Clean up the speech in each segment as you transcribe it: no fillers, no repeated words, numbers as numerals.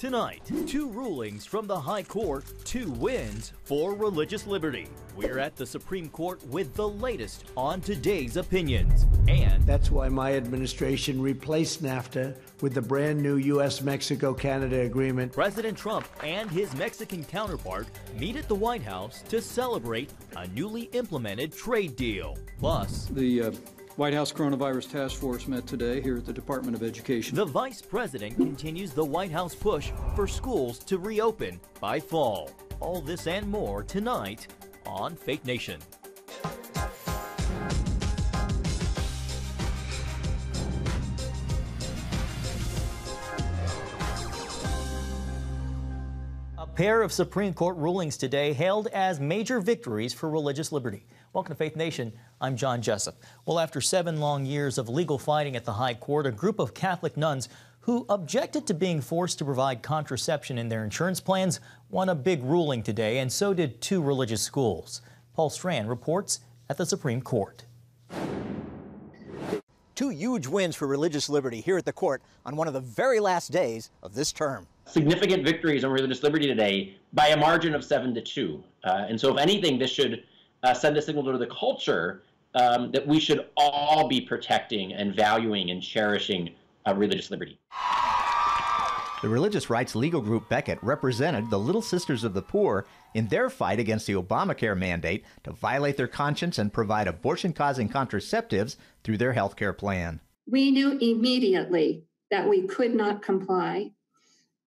Tonight, 2 rulings from the High Court, 2 wins for religious liberty. We're at the Supreme Court with the latest on today's opinions. And that's why my administration replaced NAFTA with the brand new U.S.-Mexico-Canada agreement. President Trump and his Mexican counterpart meet at the White House to celebrate a newly implemented trade deal. Plus, the White House Coronavirus Task Force met today here at the Department of Education. The Vice President continues the White House push for schools to reopen by fall. All this and more tonight on Fake Nation. A pair of Supreme Court rulings today hailed as major victories for religious liberty. Welcome to Faith Nation. I'm John Jessup. Well, after 7 long years of legal fighting at the High Court, a group of Catholic nuns who objected to being forced to provide contraception in their insurance plans won a big ruling today, and so did 2 religious schools. Paul Strand reports at the Supreme Court. 2 huge wins for religious liberty here at the court on one of the very last days of this term. Significant victories on religious liberty today by a margin of 7-2. And so if anything, this should send a signal to the culture that we should all be protecting and valuing and cherishing religious liberty. The religious rights legal group Becket represented the Little Sisters of the Poor in their fight against the Obamacare mandate to violate their conscience and provide abortion-causing contraceptives through their health care plan. We knew immediately that we could not comply.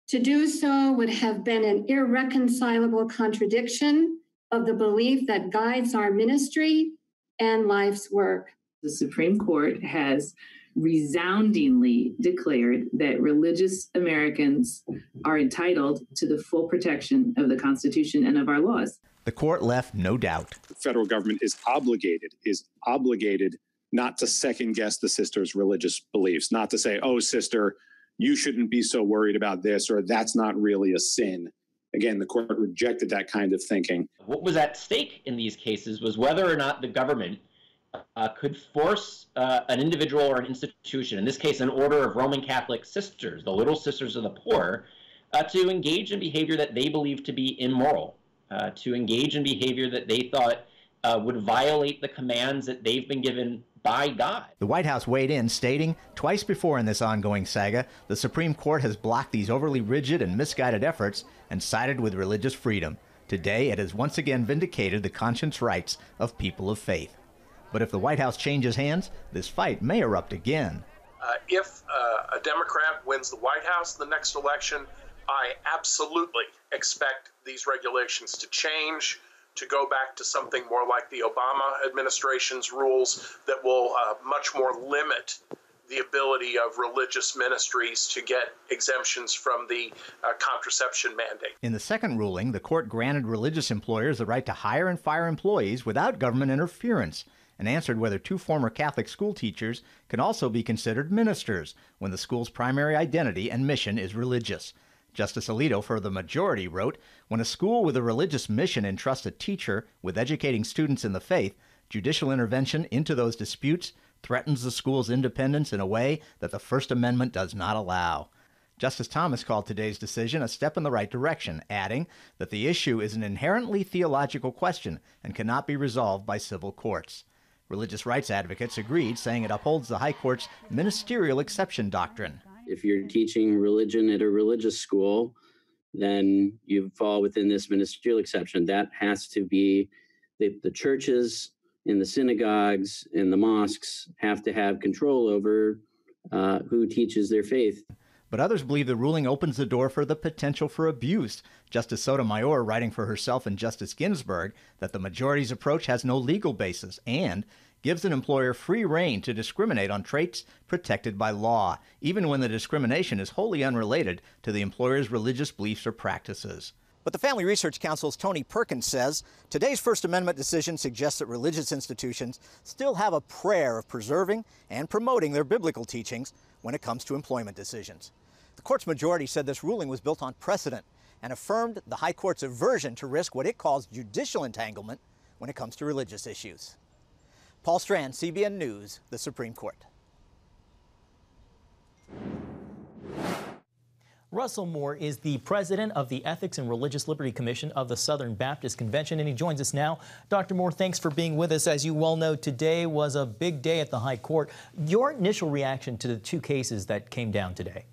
To do so would have been an irreconcilable contradiction of the belief that guides our ministry and life's work. The Supreme Court has resoundingly declared that religious Americans are entitled to the full protection of the Constitution and of our laws. The court left no doubt. The federal government is obligated not to second guess the sister's religious beliefs, not to say, oh, sister, you shouldn't be so worried about this, or that's not really a sin. Again, the court rejected that kind of thinking. What was at stake in these cases was whether or not the government could force an individual or an institution, in this case an order of Roman Catholic sisters, the Little Sisters of the Poor, to engage in behavior that they believed to be immoral, to engage in behavior that they thought would violate the commands that they've been given by God. The White House weighed in, stating, twice before in this ongoing saga, the Supreme Court has blocked these overly rigid and misguided efforts and sided with religious freedom. Today, it has once again vindicated the conscience rights of people of faith. But if the White House changes hands, this fight may erupt again. If a Democrat wins the White House in the next election, I absolutely expect these regulations to change, to go back to something more like the Obama administration's rules that will much more limit the ability of religious ministries to get exemptions from the contraception mandate. In the second ruling, the court granted religious employers the right to hire and fire employees without government interference, and answered whether 2 former Catholic school teachers can also be considered ministers when the school's primary identity and mission is religious. Justice Alito for the majority wrote, when a school with a religious mission entrusts a teacher with educating students in the faith, judicial intervention into those disputes threatens the school's independence in a way that the First Amendment does not allow. Justice Thomas called today's decision a step in the right direction, adding that the issue is an inherently theological question and cannot be resolved by civil courts. Religious rights advocates agreed, saying it upholds the High Court's ministerial exception doctrine. If you're teaching religion at a religious school, then you fall within this ministerial exception. That has to be the churches and the synagogues and the mosques have to have control over who teaches their faith. But others believe the ruling opens the door for the potential for abuse. Justice Sotomayor, writing for herself and Justice Ginsburg, that the majority's approach has no legal basis and gives an employer free rein to discriminate on traits protected by law, even when the discrimination is wholly unrelated to the employer's religious beliefs or practices. But the Family Research Council's Tony Perkins says today's First Amendment decision suggests that religious institutions still have a prayer of preserving and promoting their biblical teachings when it comes to employment decisions. The court's majority said this ruling was built on precedent and affirmed the High Court's aversion to risk what it calls judicial entanglement when it comes to religious issues. Paul Strand, CBN News, the Supreme Court. Russell Moore is the president of the Ethics and Religious Liberty Commission of the Southern Baptist Convention, and he joins us now. Dr. Moore, thanks for being with us. As you well know, today was a big day at the High Court. Your initial reaction to the two cases that came down today?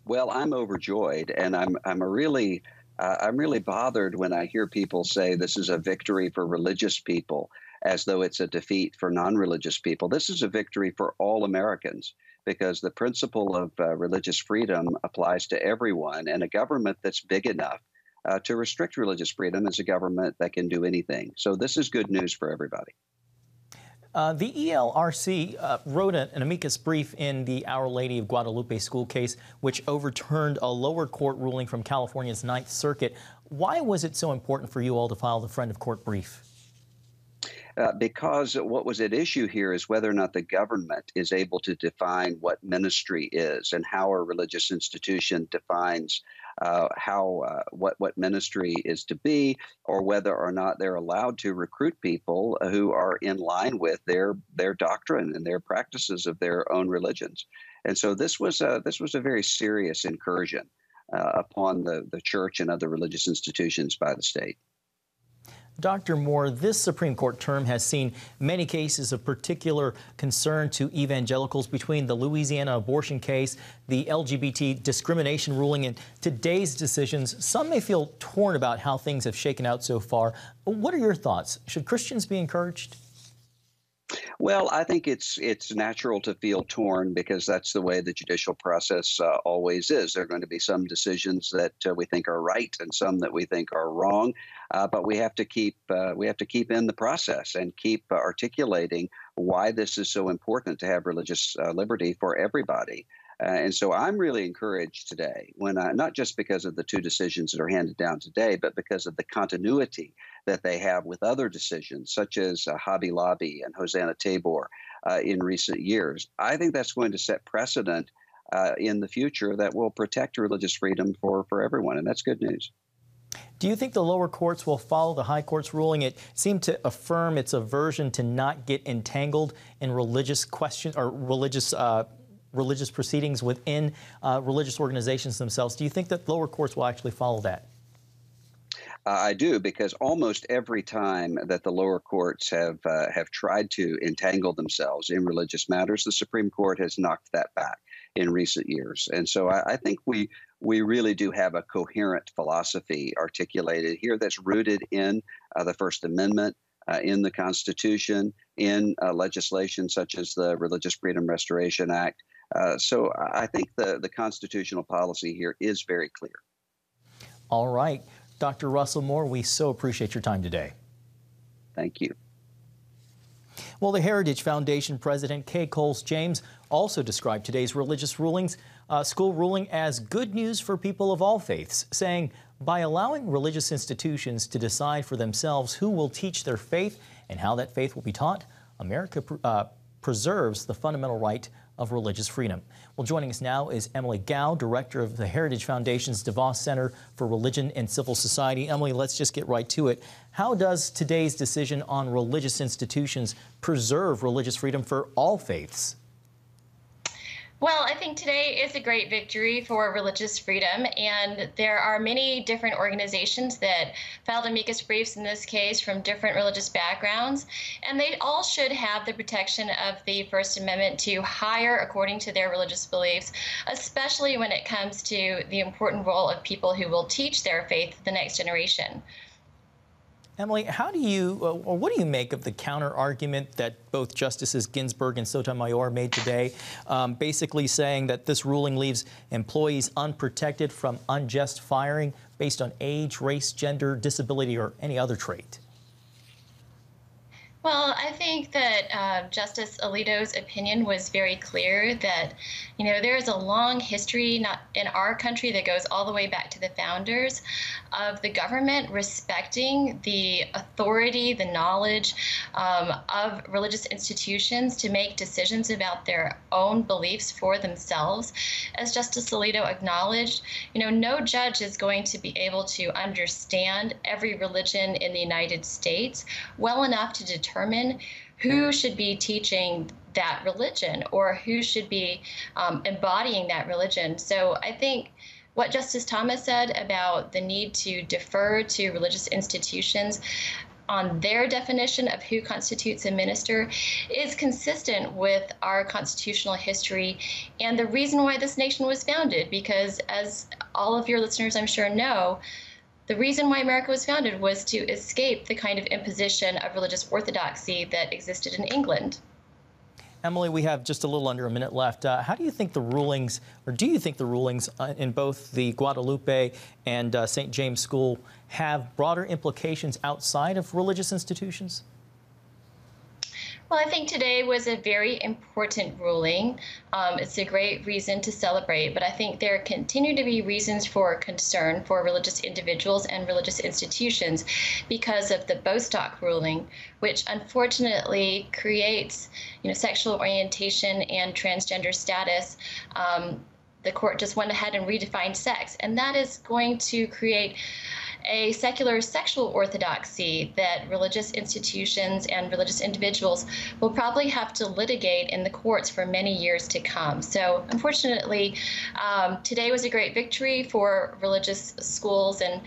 Well, I'm overjoyed, and I'm really bothered when I hear people say this is a victory for religious people, as though it's a defeat for non-religious people. This is a victory for all Americans, because the principle of religious freedom applies to everyone, and a government that's big enough to restrict religious freedom is a government that can do anything. So this is good news for everybody. The ELRC wrote an amicus brief in the Our Lady of Guadalupe school case, which overturned a lower court ruling from California's Ninth Circuit. Why was it so important for you all to file the friend of court brief? Because what was at issue here is whether or not the government is able to define what ministry is and how a religious institution defines what ministry is to be, or whether or not they're allowed to recruit people who are in line with their doctrine and their practices of their own religions. And so this was a very serious incursion upon the church and other religious institutions by the state. Dr. Moore, this Supreme Court term has seen many cases of particular concern to evangelicals, between the Louisiana abortion case, the LGBT discrimination ruling, and today's decisions. Some may feel torn about how things have shaken out so far. What are your thoughts? Should Christians be encouraged? Well, I think it's natural to feel torn, because that's the way the judicial process always is. There are going to be some decisions that we think are right and some that we think are wrong, but we have to keep in the process and keep articulating why this is so important to have religious liberty for everybody. And so I'm really encouraged today, not just because of the two decisions that are handed down today, but because of the continuity that they have with other decisions, such as Hobby Lobby and Hosanna Tabor in recent years. I think that's going to set precedent in the future that will protect religious freedom for everyone, and that's good news. Do you think the lower courts will follow the high court's ruling? It seemed to affirm its aversion to not get entangled in religious questions or religious proceedings within religious organizations themselves. Do you think that lower courts will actually follow that? I do, because almost every time that the lower courts have tried to entangle themselves in religious matters, the Supreme Court has knocked that back in recent years. And so I think we really do have a coherent philosophy articulated here that's rooted in the First Amendment, in the Constitution, in legislation such as the Religious Freedom Restoration Act. So I think the constitutional policy here is very clear. All right. Dr. Russell Moore, we so appreciate your time today. Thank you. Well, the Heritage Foundation President Kay Coles James also described today's religious school ruling as good news for people of all faiths, saying, by allowing religious institutions to decide for themselves who will teach their faith and how that faith will be taught, America preserves the fundamental right of religious freedom. Well, joining us now is Emily Gallo, director of the Heritage Foundation's DeVos Center for Religion and Civil Society. Emily, let's just get right to it. How does today's decision on religious institutions preserve religious freedom for all faiths? Well, I think today is a great victory for religious freedom, and there are many different organizations that filed amicus briefs in this case from different religious backgrounds, and they all should have the protection of the First Amendment to hire according to their religious beliefs, especially when it comes to the important role of people who will teach their faith to the next generation. Emily, how do you, or what do you make of the counter argument that both Justices Ginsburg and Sotomayor made today, basically saying that this ruling leaves employees unprotected from unjust firing based on age, race, gender, disability, or any other trait? Well, I think that Justice Alito's opinion was very clear that, there is a long history not in our country that goes all the way back to the founders of the government respecting the authority, the knowledge of religious institutions to make decisions about their own beliefs for themselves. As Justice Alito acknowledged, no judge is going to be able to understand every religion in the United States well enough to determine who should be teaching that religion or who should be embodying that religion. So I think what Justice Thomas said about the need to defer to religious institutions on their definition of who constitutes a minister is consistent with our constitutional history and the reason why this nation was founded. Because as all of your listeners, I'm sure, know, the reason why America was founded was to escape the kind of imposition of religious orthodoxy that existed in England. Emily, we have just a little under a minute left. How do you think the rulings, or do you think the rulings in both the Guadalupe and St. James School have broader implications outside of religious institutions? Well, I think today was a very important ruling. It's a great reason to celebrate, but I think there continue to be reasons for concern for religious individuals and religious institutions because of the Bostock ruling, which unfortunately creates, sexual orientation and transgender status. The court just went ahead and redefined sex, and that is going to create a secular sexual orthodoxy that religious institutions and religious individuals will probably have to litigate in the courts for many years to come. So unfortunately, today was a great victory for religious schools and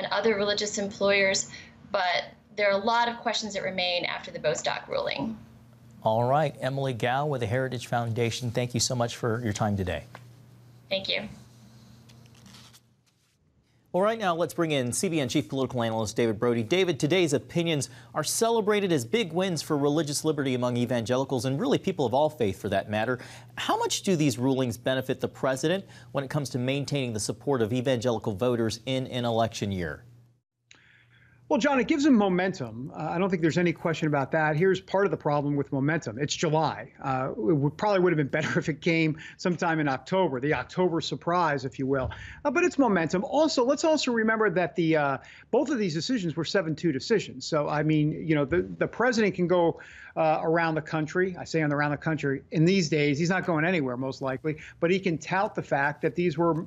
other religious employers, but there are a lot of questions that remain after the Bostock ruling. All right, Emily Gallo with the Heritage Foundation, thank you so much for your time today. Thank you. Well, right now, let's bring in CBN Chief Political Analyst David Brody. David, today's opinions are celebrated as big wins for religious liberty among evangelicals and really people of all faith for that matter. How much do these rulings benefit the president when it comes to maintaining the support of evangelical voters in an election year? Well, John, it gives them momentum. I don't think there's any question about that. Here's part of the problem with momentum. It's July. It probably would have been better if it came sometime in October, the October surprise, if you will. But it's momentum. Also, let's also remember that both of these decisions were 7-2 decisions. So, I mean, the president can go around the country. I say around the country. In these days, he's not going anywhere, most likely. But he can tout the fact that these were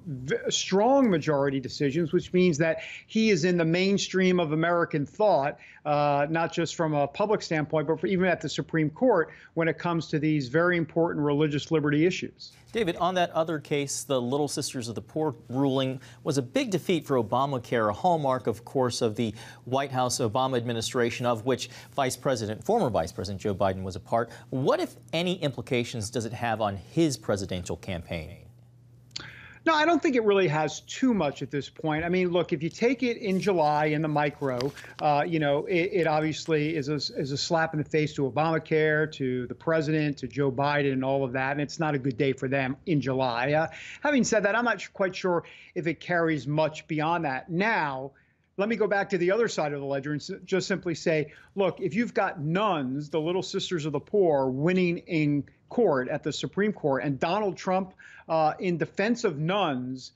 strong majority decisions, which means that he is in the mainstream of American thought, not just from a public standpoint, but even at the Supreme Court when it comes to these very important religious liberty issues. David, on that other case, the Little Sisters of the Poor ruling was a big defeat for Obamacare, a hallmark, of course, of the White House Obama administration, of which former Vice President Joe Biden was a part. What, if any, implications does it have on his presidential campaign? No, I don't think it really has too much at this point. I mean, look, if you take it in July in the micro, it obviously is a slap in the face to Obamacare, to the president, to Joe Biden and all of that. And it's not a good day for them in July. Having said that, I'm not quite sure if it carries much beyond that. Now, let me go back to the other side of the ledger and just simply say, look, if you've got nuns, the Little Sisters of the Poor, winning in court at the Supreme Court, and Donald Trump in defense of nuns,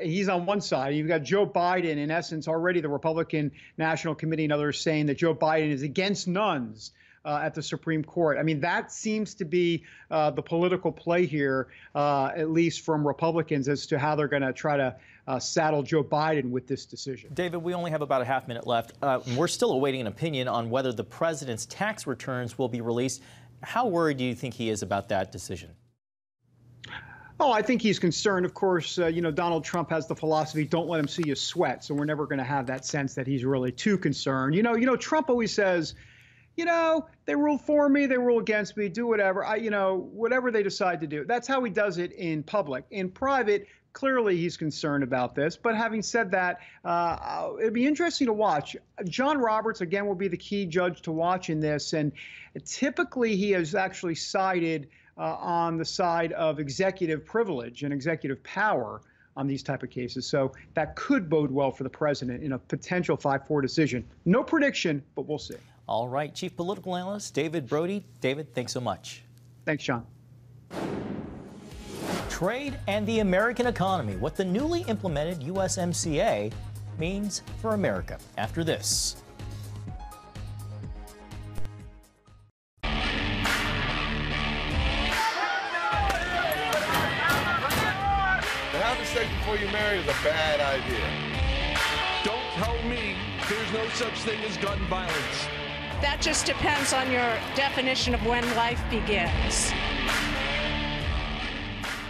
he's on one side. You've got Joe Biden, in essence, already the Republican National Committee and others saying that Joe Biden is against nuns at the Supreme Court. I mean, that seems to be the political play here, at least from Republicans, as to how they're going to try to saddle Joe Biden with this decision. David, we only have about a half minute left. We're still awaiting an opinion on whether the president's tax returns will be released. How worried do you think he is about that decision? Oh, I think he's concerned. Of course, Donald Trump has the philosophy, don't let him see you sweat. So we're never going to have that sense that he's really too concerned. Trump always says, they rule for me, they rule against me, do whatever, whatever they decide to do. That's how he does it in public. In private, clearly he's concerned about this. But having said that, it'd be interesting to watch. John Roberts, again, will be the key judge to watch in this. And typically he has actually sided on the side of executive privilege and executive power on these type of cases. So that could bode well for the president in a potential 5-4 decision. No prediction, but we'll see. All right, Chief Political Analyst David Brody. David, thanks so much. Thanks, John. Trade and the American economy, what the newly implemented USMCA means for America. After this. Having sex before you marry is a bad idea. Don't tell me there's no such thing as gun violence. That just depends on your definition of when life begins.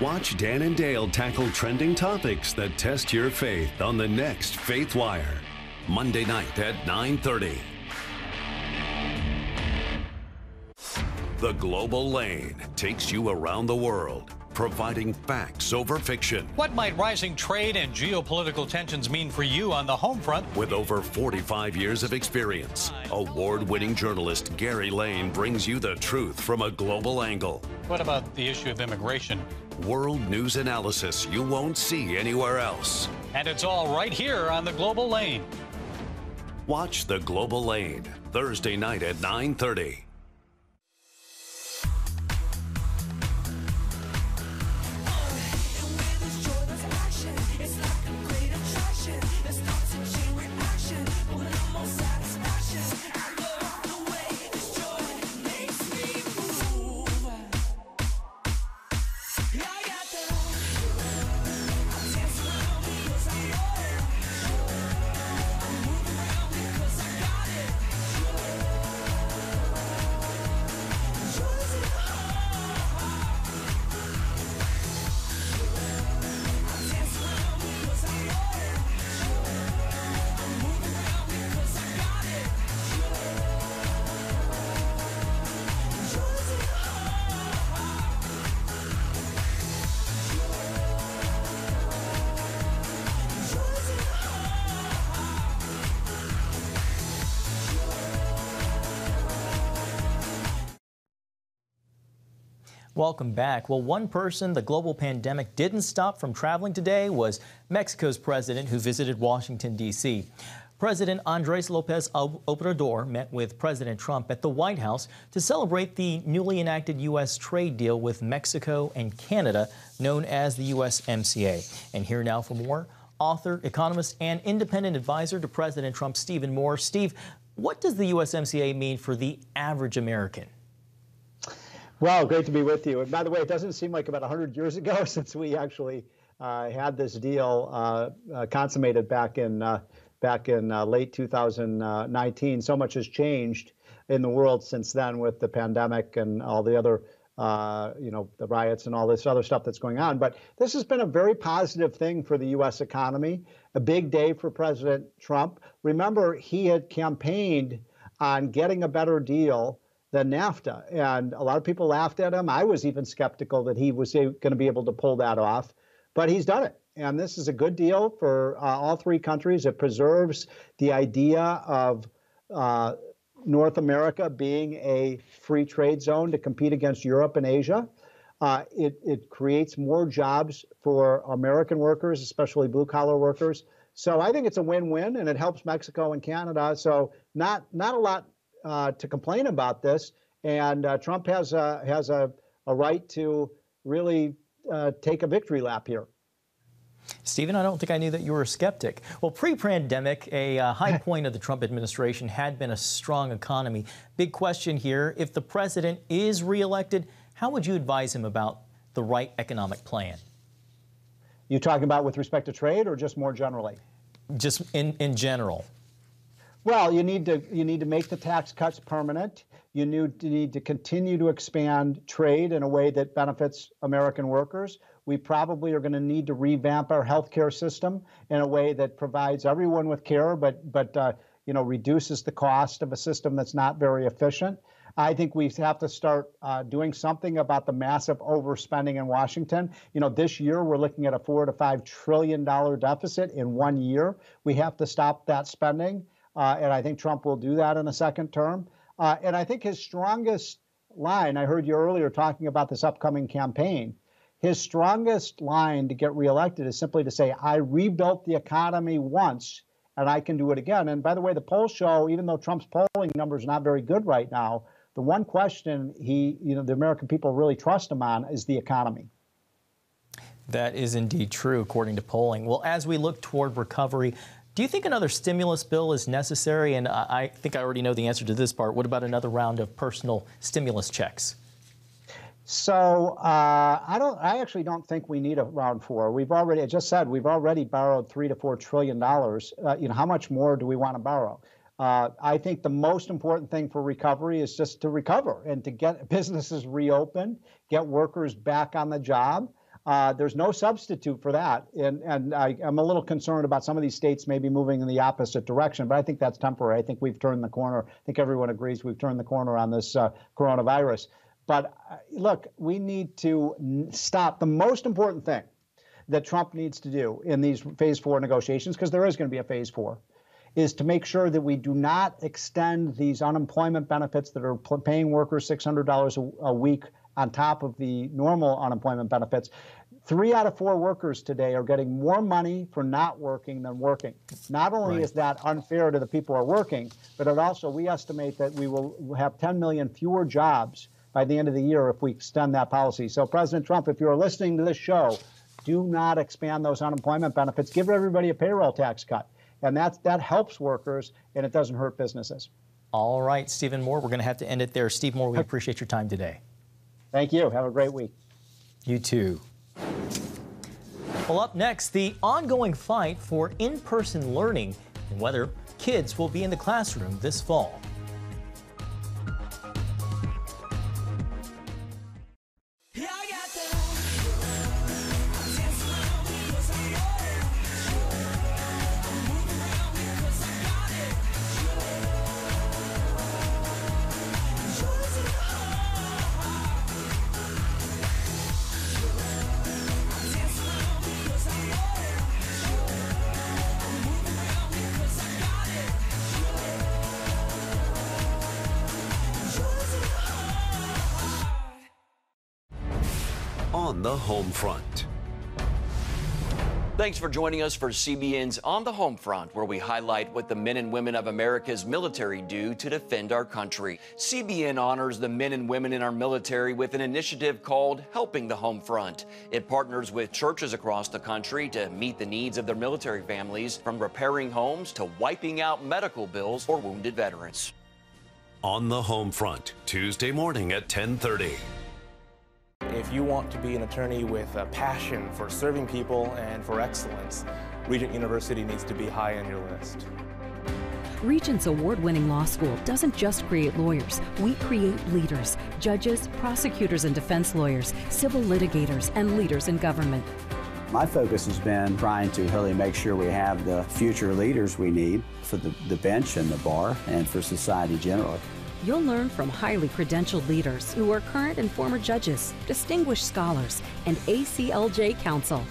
Watch Dan and Dale tackle trending topics that test your faith on the next Faith Wire, Monday night at 9:30. The Global Lane takes you around the world, providing facts over fiction. What might rising trade and geopolitical tensions mean for you on the home front? With over 45 years of experience, award-winning journalist Gary Lane brings you the truth from a global angle. What about the issue of immigration? World news analysis you won't see anywhere else. And it's all right here on the Global Lane. Watch The Global Lane, Thursday night at 9:30. Welcome back. Well, one person the global pandemic didn't stop from traveling today was Mexico's president, who visited Washington, D.C. President Andrés López Obrador met with President Trump at the White House to celebrate the newly enacted U.S. trade deal with Mexico and Canada, known as the USMCA. And here now for more, author, economist, and independent advisor to President Trump, Stephen Moore. Steve, what does the USMCA mean for the average American? Well, great to be with you. And by the way, it doesn't seem like about 100 years ago since we actually had this deal consummated back in late 2019. So much has changed in the world since then with the pandemic and all the other, the riots and all this other stuff that's going on. But this has been a very positive thing for the U.S. economy, a big day for President Trump. Remember, he had campaigned on getting a better deal than NAFTA. And a lot of people laughed at him. I was even skeptical that he was going to be able to pull that off, but he's done it. And this is a good deal for all three countries. It preserves the idea of North America being a free trade zone to compete against Europe and Asia. It creates more jobs for American workers, especially blue-collar workers. So I think it's a win-win, and it helps Mexico and Canada. So not a lot to complain about this, and Trump has a right to really take a victory lap here. Stephen, I don't think I knew that you were a skeptic. Well, pre-pandemic, a high point of the Trump administration had been a strong economy. Big question here, if the president is reelected, how would you advise him about the right economic plan? You talking about with respect to trade or just more generally? Just in general. Well, you need to make the tax cuts permanent. You need to continue to expand trade in a way that benefits American workers. We probably are going to need to revamp our healthcare system in a way that provides everyone with care, but reduces the cost of a system that's not very efficient. I think we have to start doing something about the massive overspending in Washington. This year we're looking at a $4 to $5 trillion deficit in 1 year. We have to stop that spending. And I think Trump will do that in a second term. And I think his strongest line, I heard you earlier talking about this upcoming campaign, his strongest line to get reelected is simply to say, I rebuilt the economy once and I can do it again. And by the way, the polls show, even though Trump's polling numbers are not very good right now, the one question the American people really trust him on is the economy. That is indeed true, according to polling. Well, as we look toward recovery, do you think another stimulus bill is necessary? And I think I already know the answer to this part. What about another round of personal stimulus checks? So I actually don't think we need a round four. We've already, I just said, we've already borrowed $3 to $4 trillion. How much more do we want to borrow? I think the most important thing for recovery is just to recover and to get businesses reopened, get workers back on the job. There's no substitute for that. And I'm a little concerned about some of these states maybe moving in the opposite direction, but I think that's temporary. I think we've turned the corner. I think everyone agrees we've turned the corner on this coronavirus. But look, we need to stop. The most important thing that Trump needs to do in these phase 4 negotiations, because there is going to be a phase 4, is to make sure that we do not extend these unemployment benefits that are paying workers $600 a week on top of the normal unemployment benefits. 3 out of 4 workers today are getting more money for not working than working. Not only is that unfair to the people who are working, but it also, we estimate that we will have 10 million fewer jobs by the end of the year if we extend that policy. So President Trump, if you're listening to this show, do not expand those unemployment benefits. Give everybody a payroll tax cut. And that helps workers, and it doesn't hurt businesses. All right, Stephen Moore, we're going to have to end it there. Steve Moore, we appreciate your time today. Thank you. Have a great week. You too. Well, up next, the ongoing fight for in-person learning and whether kids will be in the classroom this fall. On the home front. Thanks for joining us for CBN's On the Home Front, where we highlight what the men and women of America's military do to defend our country. CBN honors the men and women in our military with an initiative called Helping the Home Front. It partners with churches across the country to meet the needs of their military families, from repairing homes to wiping out medical bills for wounded veterans. On the Home Front, Tuesday morning at 10:30. If you want to be an attorney with a passion for serving people and for excellence, Regent University needs to be high on your list. Regent's award-winning law school doesn't just create lawyers. We create leaders, judges, prosecutors and defense lawyers, civil litigators, and leaders in government. My focus has been trying to really make sure we have the future leaders we need for the bench and the bar and for society generally. You'll learn from highly credentialed leaders who are current and former judges, distinguished scholars, and ACLJ counsel.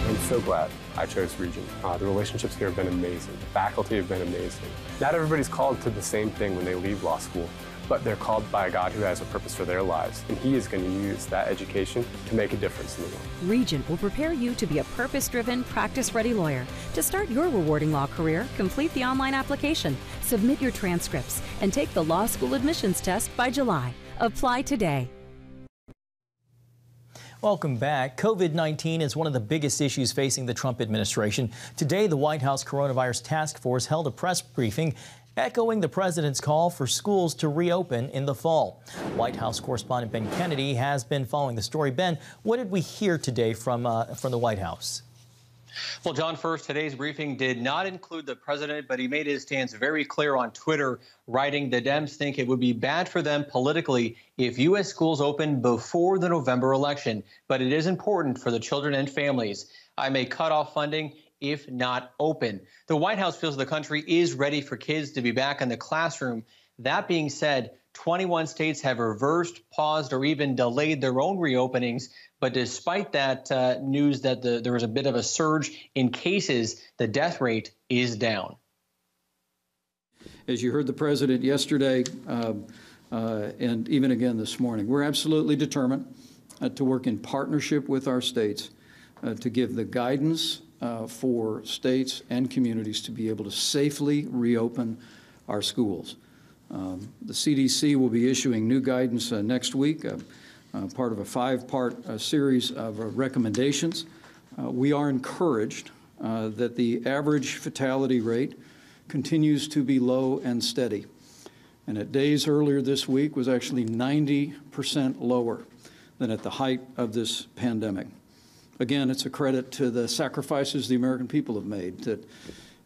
I'm so glad I chose Regent. The relationships here have been amazing. The faculty have been amazing. Not everybody's called to the same thing when they leave law school, but they're called by a God who has a purpose for their lives, and He is going to use that education to make a difference in the world. Regent will prepare you to be a purpose-driven, practice-ready lawyer. To start your rewarding law career, complete the online application, submit your transcripts, and take the law school admissions test by July. Apply today. Welcome back. COVID-19 is one of the biggest issues facing the Trump administration. Today, the White House Coronavirus Task Force held a press briefing echoing the president's call for schools to reopen in the fall. White House correspondent Ben Kennedy has been following the story. Ben, what did we hear today from the White House? Well, John, first, today's briefing did not include the president, but he made his stance very clear on Twitter, writing, "The Dems think it would be bad for them politically if U.S. schools open before the November election, but it is important for the children and families. I may cut off funding if not open." The White House feels the country is ready for kids to be back in the classroom. That being said, 21 states have reversed, paused, or even delayed their own reopenings. But despite that news that there was a bit of a surge in cases, the death rate is down. As you heard the president yesterday and even again this morning, we're absolutely determined to work in partnership with our states to give the guidance for states and communities to be able to safely reopen our schools. The CDC will be issuing new guidance next week, part of a 5-part series of recommendations. We are encouraged that the average fatality rate continues to be low and steady. And at days earlier this week was actually 90% lower than at the height of this pandemic. Again, it's a credit to the sacrifices the American people have made that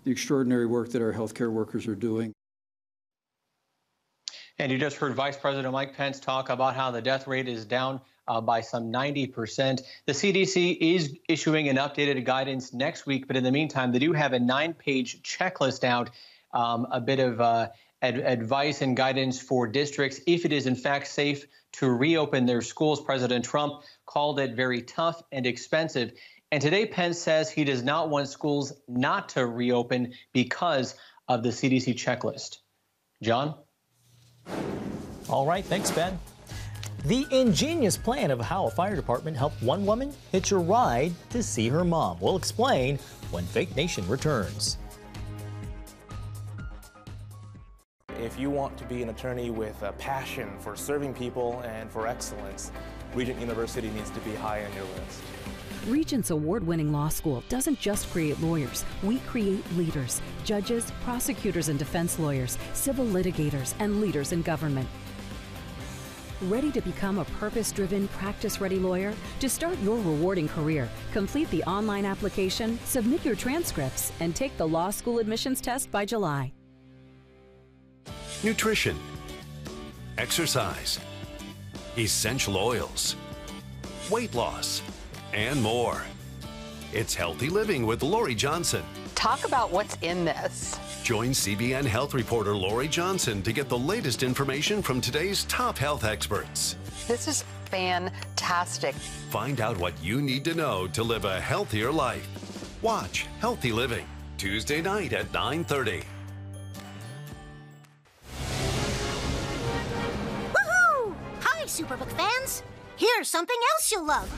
the extraordinary work that our healthcare workers are doing. And you just heard Vice President Mike Pence talk about how the death rate is down by some 90%. The CDC is issuing an updated guidance next week, but in the meantime, they do have a 9-page checklist out, a bit of advice and guidance for districts if it is in fact safe to reopen their schools. President Trump called it very tough and expensive. And today, Pence says he does not want schools not to reopen because of the CDC checklist. John? All right, thanks, Ben. The ingenious plan of how a fire department helped one woman hitch a ride to see her mom. We'll explain when Faith Nation returns. If you want to be an attorney with a passion for serving people and for excellence, Regent University needs to be high on your list. Regent's award-winning law school doesn't just create lawyers. We create leaders, judges, prosecutors and defense lawyers, civil litigators, and leaders in government. Ready to become a purpose-driven, practice-ready lawyer? To start your rewarding career, complete the online application, submit your transcripts, and take the law school admissions test by July. Nutrition, exercise, essential oils, weight loss, and more. It's Healthy Living with Lori Johnson. Talk about what's in this. Join CBN health reporter Lori Johnson to get the latest information from today's top health experts. This is fantastic. Find out what you need to know to live a healthier life. Watch Healthy Living, Tuesday night at 9:30. Woohoo! Hi, Superbook fans. Here's something else you'll love.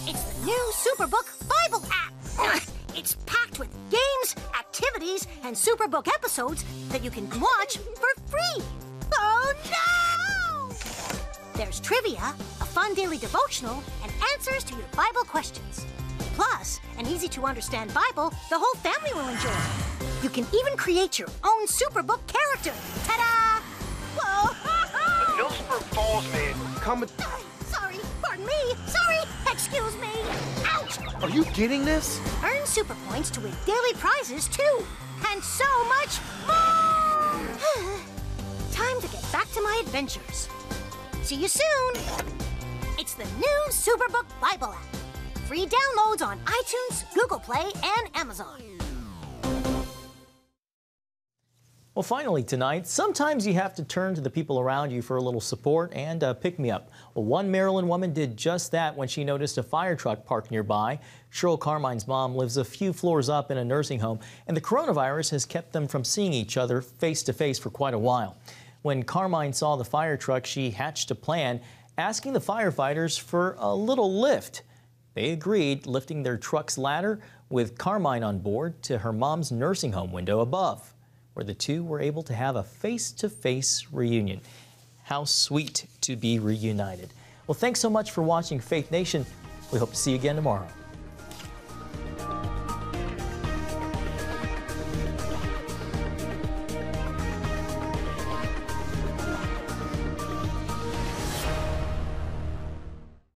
It's the new Superbook Bible app. It's packed with games, activities, and Superbook episodes that you can watch for free. Oh no! There's trivia, a fun daily devotional, and answers to your Bible questions. Plus, an easy-to-understand Bible the whole family will enjoy. You can even create your own Superbook character. Ta-da! Whoa! No super balls, man. Come with... Sorry, pardon me. Sorry, excuse me. Ouch! Are you getting this? Earn super points to win daily prizes, too. And so much more! Time to get back to my adventures. See you soon. It's the new Superbook Bible app. Free downloads on iTunes, Google Play, and Amazon. Well, finally tonight, sometimes you have to turn to the people around you for a little support and pick-me-up. Well, one Maryland woman did just that when she noticed a fire truck parked nearby. Cheryl Carmine's mom lives a few floors up in a nursing home, and the coronavirus has kept them from seeing each other face-to-face for quite a while. When Carmine saw the fire truck, she hatched a plan, asking the firefighters for a little lift. They agreed, lifting their truck's ladder with Carmine on board to her mom's nursing home window above, where the two were able to have a face-to-face reunion. How sweet to be reunited. Well, thanks so much for watching Faith Nation. We hope to see you again tomorrow.